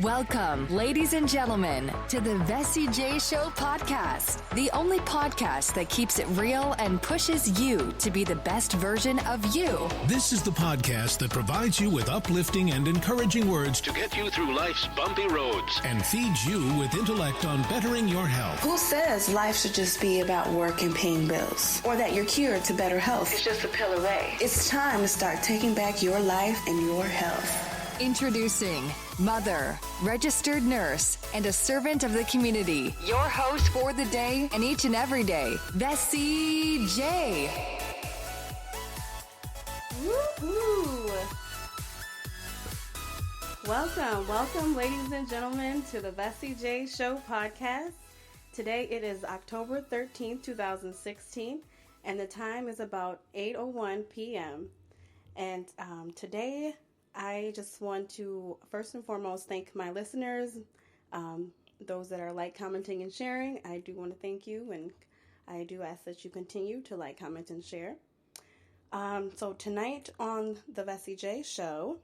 Welcome, ladies and gentlemen, to the Vessie J Show podcast, the only podcast that keeps it real and pushes you to be the best version of you. This is the podcast that provides you with uplifting and encouraging words to get you through life's bumpy roads and feeds you with intellect on bettering your health. Who says life should just be about work and paying bills? Or that you're cured to better health? It's just a pill away. It's time to start taking back your life and your health. Introducing mother, registered nurse, and a servant of the community. Your host for the day and each and every day, Vessie J. Woo-hoo. Welcome, ladies and gentlemen, to the Vessie J Show podcast. Today it is October 13th, 2016, and the time is about 8:01 p.m. And today I just want to first and foremost thank my listeners, those that are like, commenting, and sharing. I do want to thank you, and I do ask that you continue to like, comment, and share. So tonight on the Vessie J Show,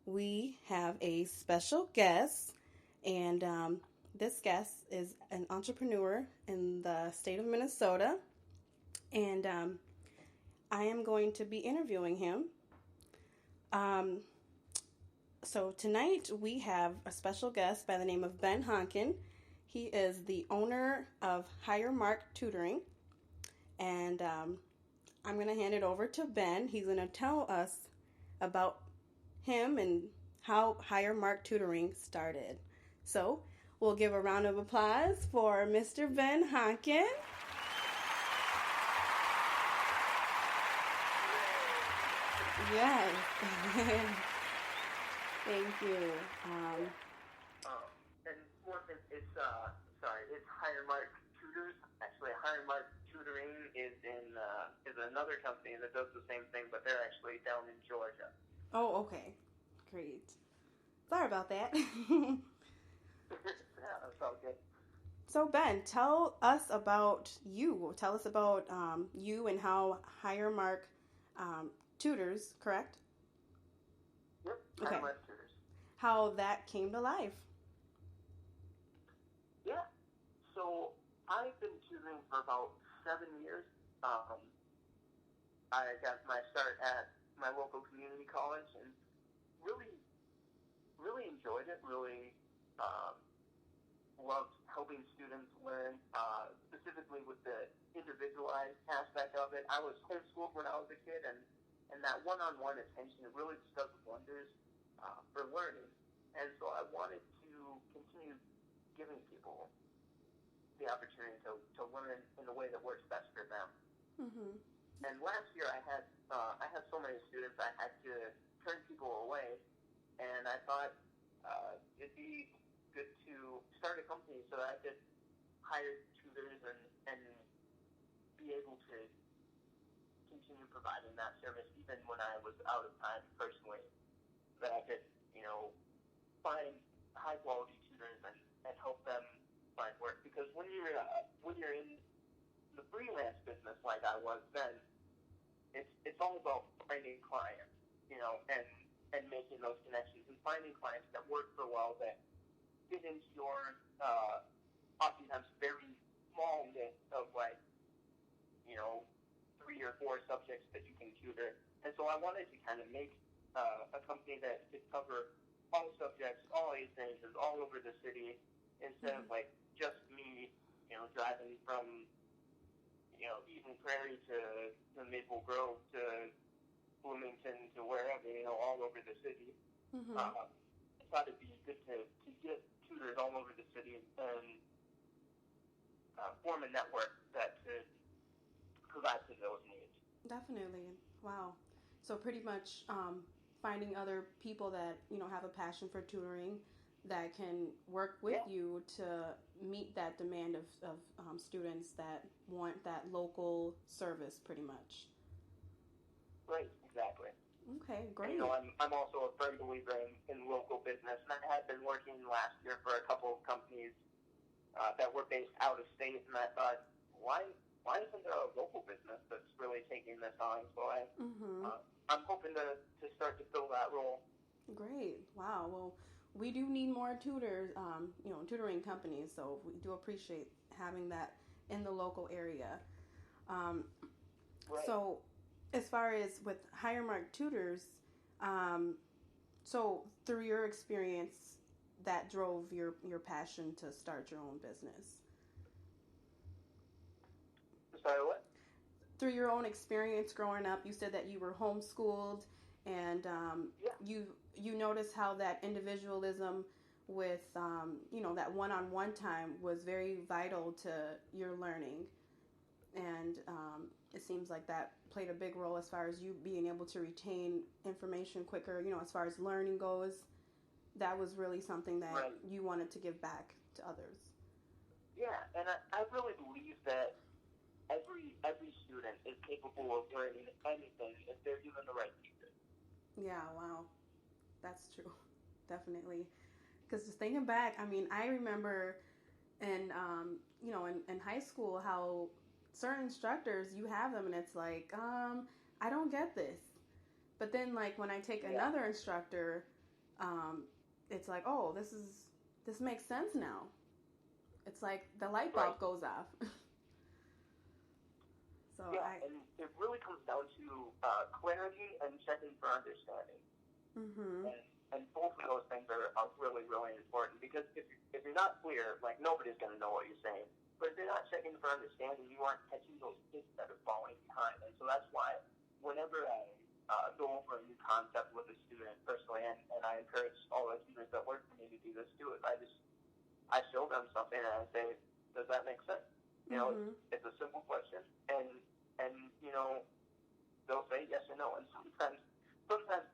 we have a special guest, and this guest is an entrepreneur in the state of Minnesota, and I am going to be interviewing him. So tonight we have a special guest by the name of Ben Honken. He is the owner of Higher Mark Tutoring, and I'm going to hand it over to Ben. He's going to tell us about him and how Higher Mark Tutoring started. So we'll give a round of applause for Mr. Ben Honken. Yes. Thank you. And one thing, it's Higher Mark Tutors. Actually, Higher Mark Tutoring is another company that does the same thing, but they're actually down in Georgia. Oh, okay. Great. Sorry about that. Yeah, that's all good. So, Ben, tell us about you. Tell us about you and how Higher Mark Tutors, correct? Yep, Okay. Higher Mark Tutors. How that came to life. Yeah. So, I've been tutoring for about 7 years. I got my start at my local community college and really enjoyed it. Really loved helping students learn, specifically with the individualized aspect of it. I was homeschooled when I was a kid, and that one-on-one attention really just does wonders for learning. And so I wanted to continue giving people the opportunity to learn in a way that works best for them. Mm-hmm. And last year I had so many students I had to turn people away, and I thought it'd be good to start a company so that I could hire tutors and be able to continue providing that service even when I was out of time personally, that I could, find high quality tutors and help them find work. Because when you're in the freelance business like I was then, it's all about finding clients, and making those connections and finding clients that work so well that fit into your oftentimes very small list of 3 or 4 subjects that you can tutor. And so I wanted to kind of make a company that could cover all subjects, all age ranges, all over the city, instead of just me, driving from Eden Prairie to Maple Grove to Bloomington to wherever, all over the city. Mm-hmm. I thought it'd be good to get tutors all over the city and form a network that could provide for those needs. Definitely. Wow. So pretty much finding other people that, have a passion for tutoring that can work with you to meet that demand of students that want that local service pretty much. Right, exactly. Okay, great. I'm also a firm believer in local business, and I had been working last year for a couple of companies that were based out of state, and I thought, why isn't there a local business that's really taking this on? So I'm hoping to start to fill that role. Great. Wow. Well, we do need more tutors, tutoring companies. So we do appreciate having that in the local area. Right. So as far as with higher mark tutors, so through your experience, that drove your passion to start your own business. Sorry, what? Through your own experience growing up, you said that you were homeschooled, and you noticed how that individualism with that one-on-one time was very vital to your learning, and it seems like that played a big role as far as you being able to retain information quicker. As far as learning goes, that was really something that Right. you wanted to give back to others. Yeah, and I really believe that every student is capable of learning anything if they're given the right teacher. Yeah, wow, that's true, definitely. Because just thinking back, I mean, I remember in high school how certain instructors, you have them and it's like, I don't get this. But then like when I take another instructor, it's like, oh, this makes sense now. It's like the light bulb goes off. So and it really comes down to clarity and checking for understanding. Mm-hmm. And both of those things are really, really important, because if you're not clear, like, nobody's going to know what you're saying. But if you're not checking for understanding, you aren't catching those kids that are falling behind. And so that's why whenever I go over a new concept with a student personally, and I encourage all the students that work for me to do this, I show them something and I say, does that make sense? It's a simple question, and they'll say yes or no. And sometimes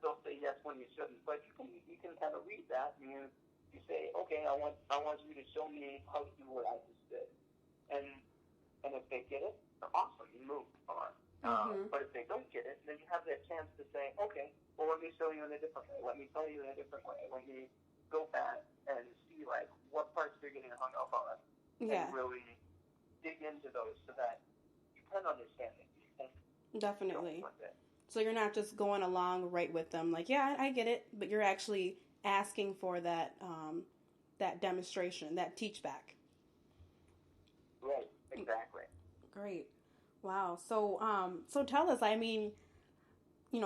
they'll say yes when you shouldn't, but you can kind of read that, and you say, okay, I want you to show me how to do what I just did, and if they get it, awesome, you move on. But if they don't get it, then you have that chance to say, okay, well, let me show you in a different way. Let me tell you in a different way. Let me go back and see like what parts you're getting hung up on, and really dig into those so that you can understand it. Definitely. So you're not just going along right with them, like, yeah, I get it, but you're actually asking for that that demonstration, that teach back. Right. Exactly. Great. Wow. So tell us. I mean,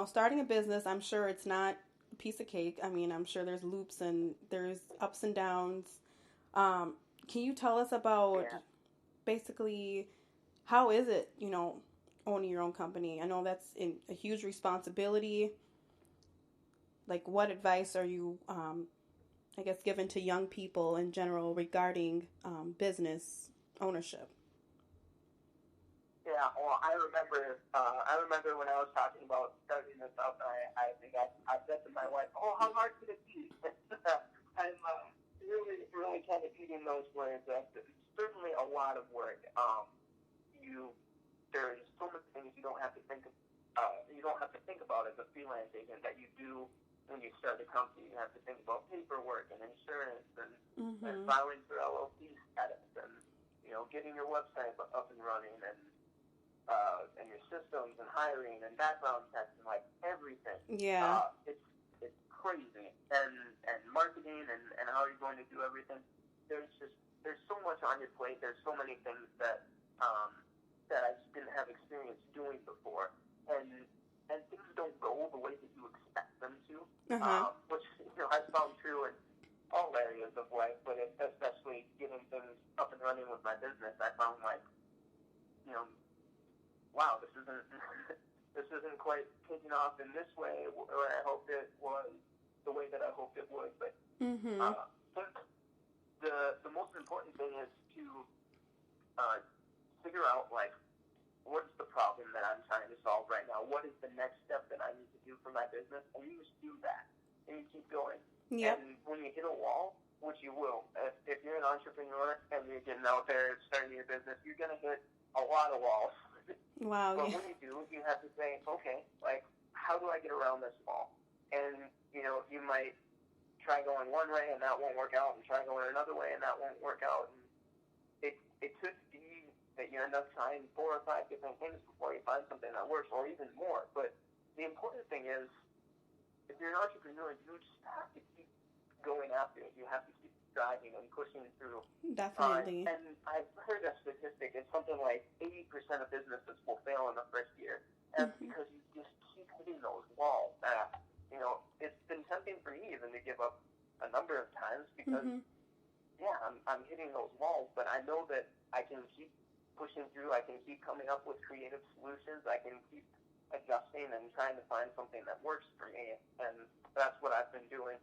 starting a business, I'm sure it's not a piece of cake. I mean, I'm sure there's loops and there's ups and downs. Can you tell us about basically how is it, owning your own company? I know that's a huge responsibility. Like, what advice are you, I guess, given to young people in general regarding business ownership? Yeah, well, I remember when I was talking about starting this up, I think I said to my wife, oh, how hard could it be? I'm really, really kind of eating those words. It's certainly a lot of work. There's so many things you don't have to think about as a freelance agent that you do when you start a company. You have to think about paperwork and insurance and filing for LLC status and getting your website up and running and your systems and hiring and background checks and like everything. Yeah. It's crazy. And marketing and how you're going to do everything. There's so much on your plate. There's so many things that I just didn't have experience doing before. And things don't go the way that you expect them to. Which I've found true in all areas of life, but especially getting things up and running with my business, I found like, wow, this isn't quite taking off in this way where I hoped it was, the way that I hoped it would. But the most important thing is to figure out like what's the problem that I'm trying to solve right now. What is the next step that I need to do for my business? And you just do that, and you keep going. Yep. And when you hit a wall, which you will, if you're an entrepreneur and you're getting out there starting your business, you're gonna hit a lot of walls. Wow. But when you do, you have to say, okay, like, how do I get around this wall? And, you might try going one way and that won't work out, and try going another way and that won't work out. And it could be that you end up trying 4 or 5 different things before you find something that works, or even more. But the important thing is, if you're an entrepreneur, you just have to keep going have to. You have to keep driving and pushing through. Definitely. And I've heard a statistic. It's something like 80% of businesses will fail in the first year. And that's because you just keep hitting those walls. It's been tempting for me even to give up a number of times because, I'm hitting those walls. But I know that I can keep pushing through. I can keep coming up with creative solutions. I can keep adjusting and trying to find something that works for me. And that's what I've been doing.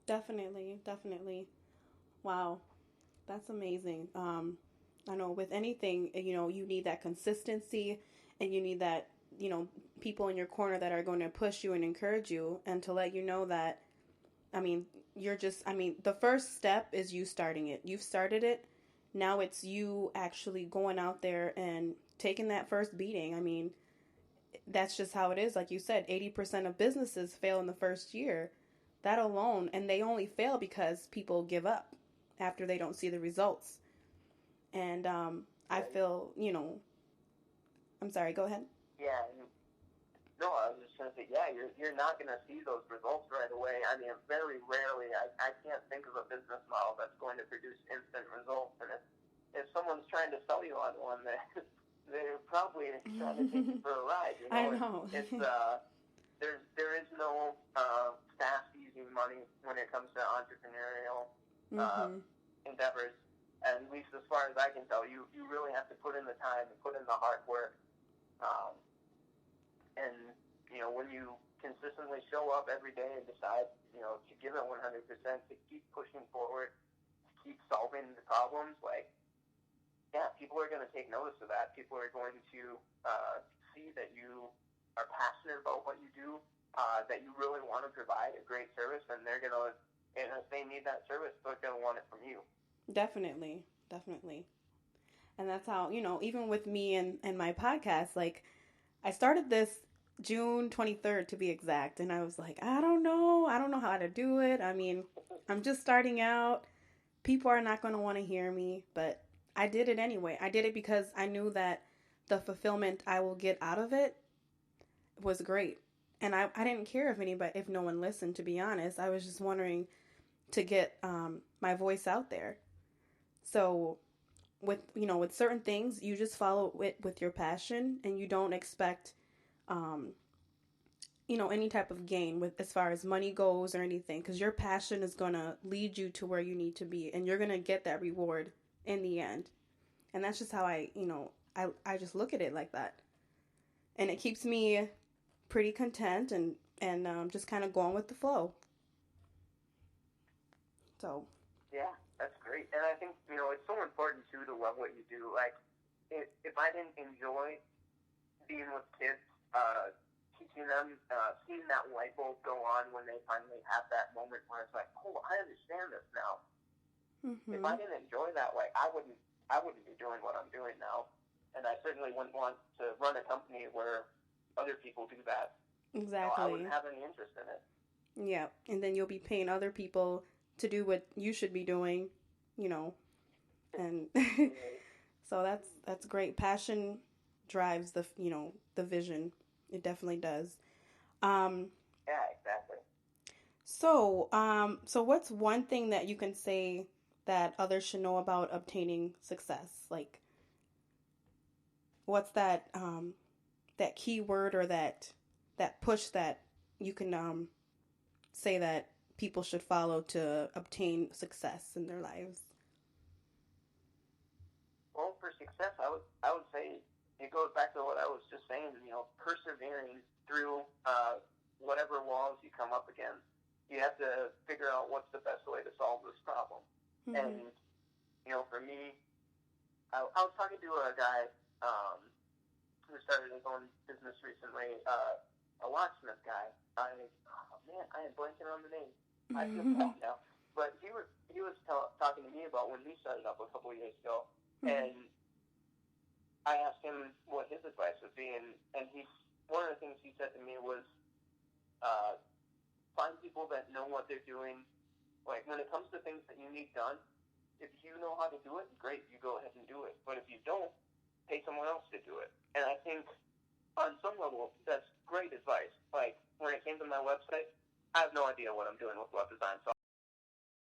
Definitely. Wow. That's amazing. I know with anything, you need that consistency and you need that, people in your corner that are going to push you and encourage you and to let you know that, the first step is you starting it. You've started it. Now it's you actually going out there and taking that first beating. That's just how it is. Like you said, 80% of businesses fail in the first year. That alone, and they only fail because people give up after they don't see the results. And I feel, I'm sorry, go ahead. Yeah. No, I was just going to say, you're not going to see those results right away. Very rarely, I can't think of a business model that's going to produce instant results. And if someone's trying to sell you on one, they're probably trying to take you for a ride. I know. It's there is no fast, easy money when it comes to entrepreneurial endeavors. At least as far as I can tell, you really have to put in the time and put in the hard work. And when you consistently show up every day and decide, to give it 100%, to keep pushing forward, to keep solving the problems, people are going to take notice of that. People are going to see that you are passionate about what you do, that you really want to provide a great service, and they're going to, and if they need that service, they're going to want it from you. Definitely. And that's how, even with me and my podcast, I started this June 23rd to be exact. And I was like, I don't know how to do it. I'm just starting out. People are not going to want to hear me, but I did it anyway. I did it because I knew that the fulfillment I will get out of it was great. And I didn't care if no one listened, to be honest. I was just wondering to get my voice out there. So with certain things, you just follow it with your passion and you don't expect, any type of gain with as far as money goes or anything, because your passion is going to lead you to where you need to be and you're going to get that reward in the end. And that's just how I just look at it like that. And it keeps me pretty content and just kind of going with the flow. So. Yeah, that's great. And I think, it's so important, too, to love what you do. If I didn't enjoy being with kids, teaching them, seeing that light bulb go on when they finally have that moment where it's like, oh, I understand this now. Mm-hmm. If I didn't enjoy that, I wouldn't be doing what I'm doing now. And I certainly wouldn't want to run a company where other people do that. Exactly. I wouldn't have any interest in it. Yeah, and then you'll be paying other people to do what you should be doing, and so that's great. Passion drives the vision. It definitely does. Yeah, exactly. So what's one thing that you can say that others should know about obtaining success? What's that that key word or that push that you can say that people should follow to obtain success in their lives? Well, for success, I would say it goes back to what I was just saying. Persevering through whatever walls you come up against. You have to figure out what's the best way to solve this problem. Mm-hmm. And for me, I was talking to a guy who started his own business recently, a locksmith guy. I am blanking on the name. I feel bad now. But he was talking to me about when he started up a couple of years ago, and I asked him what his advice would be, and one of the things he said to me was, find people that know what they're doing. When it comes to things that you need done, if you know how to do it, great, you go ahead and do it. But if you don't, pay someone else to do it. And I think on some level, that's great advice. When it came to my website, I have no idea what I'm doing with web design, so